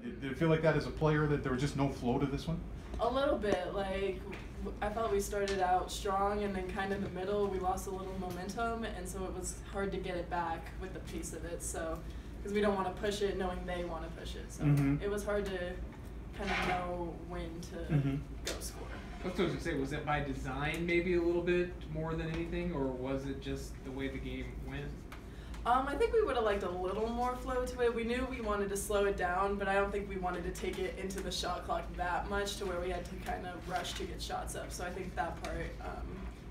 Did it feel like that as a player, that there was just no flow to this one? A little bit. Like, I felt we started out strong, and then kind of in the middle we lost a little momentum, and so it was hard to get it back with the pace of it. So, because we don't want to push it knowing they want to push it. So it was hard to kind of know when to go score. That's what I was going to say. Was it by design maybe a little bit more than anything, or was it just the way the game went? I think we would have liked a little more flow to it. We knew we wanted to slow it down, but I don't think we wanted to take it into the shot clock that much to where we had to kind of rush to get shots up. So I think that part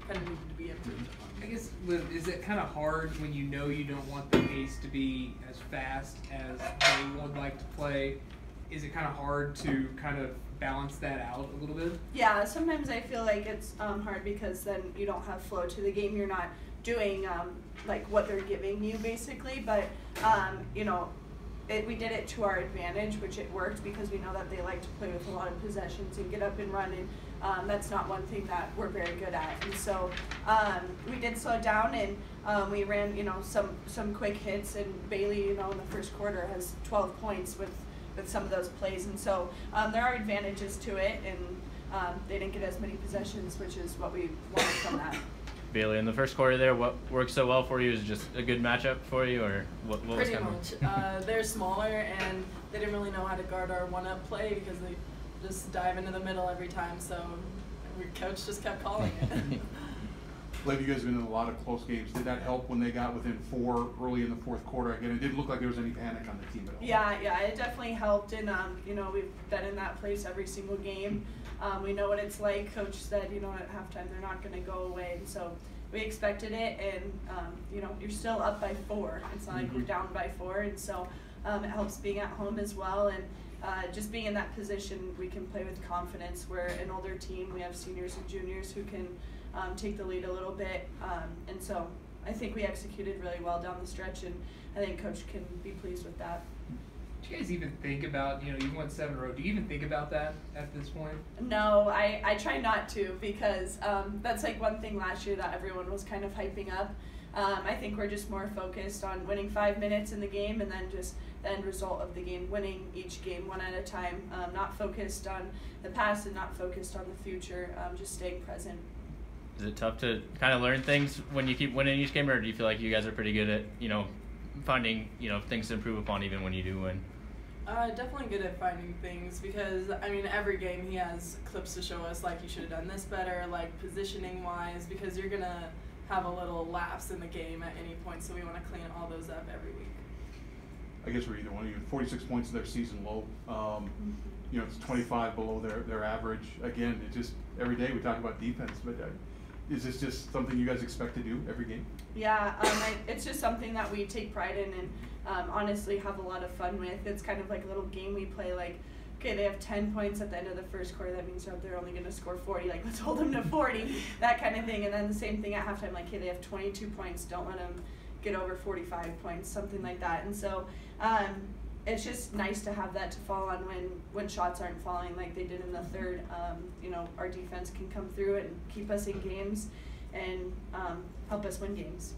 kind of needed to be improved upon. I guess, Liv, is it kind of hard when you know you don't want the pace to be as fast as they would like to play? Is it kind of hard to kind of balance that out a little bit? Yeah, sometimes I feel like it's hard because then you don't have flow to the game. You're not doing like what they're giving you basically, but you know, we did it to our advantage, which it worked because we know that they like to play with a lot of possessions and get up and run, and that's not one thing that we're very good at. And so we did slow down, and we ran, you know, some quick hits, and Bailee, you know, in the first quarter has 12 points with some of those plays, and so there are advantages to it, and they didn't get as many possessions, which is what we wanted from that. Bailee, in the first quarter there, what worked so well for you? Is just a good matchup for you, or what was Pretty much. They're smaller, and they didn't really know how to guard our one-up play because they just dive into the middle every time, so our coach just kept calling it. Liv, you guys have been in a lot of close games. Did that help when they got within 4 early in the fourth quarter? Again, it didn't look like there was any panic on the team at all. Yeah, it definitely helped, and you know, we've been in that place every single game. We know what it's like. Coach said, you know, at halftime they're not going to go away, and so we expected it. And you know, you're still up by 4. It's not like you're down by 4, and so it helps being at home as well. And just being in that position, we can play with confidence. We're an older team. We have seniors and juniors who can take the lead a little bit, and so I think we executed really well down the stretch, and I think Coach can be pleased with that. Do you guys even think about, you know, you won 7 in a row, do you even think about that at this point? No, I try not to, because that's like one thing last year that everyone was kind of hyping up. I think we're just more focused on winning 5 minutes in the game, and then just the end result of the game, winning each game one at a time, not focused on the past and not focused on the future, just staying present. Is it tough to kind of learn things when you keep winning each game, or do you feel like you guys are pretty good at, you know, finding, you know, things to improve upon even when you do win? Definitely good at finding things, because I mean, every game he has clips to show us, like, you should have done this better, like positioning wise, because you're gonna have a little lapse in the game at any point, so we want to clean all those up every week. I guess we're either one of you. 46 points is their season low. You know, it's 25 below their average. Again, it just, every day we talk about defense, but is this just something you guys expect to do every game? Yeah, it's just something that we take pride in, and honestly have a lot of fun with. It's kind of like a little game we play, like, okay, they have 10 points at the end of the first quarter, that means they're only going to score 40, like, let's hold them to 40, that kind of thing. And then the same thing at halftime, like, hey, they have 22 points, don't let them get over 45 points, something like that. And so it's just nice to have that to fall on when shots aren't falling like they did in the third. You know, our defense can come through and keep us in games and help us win games.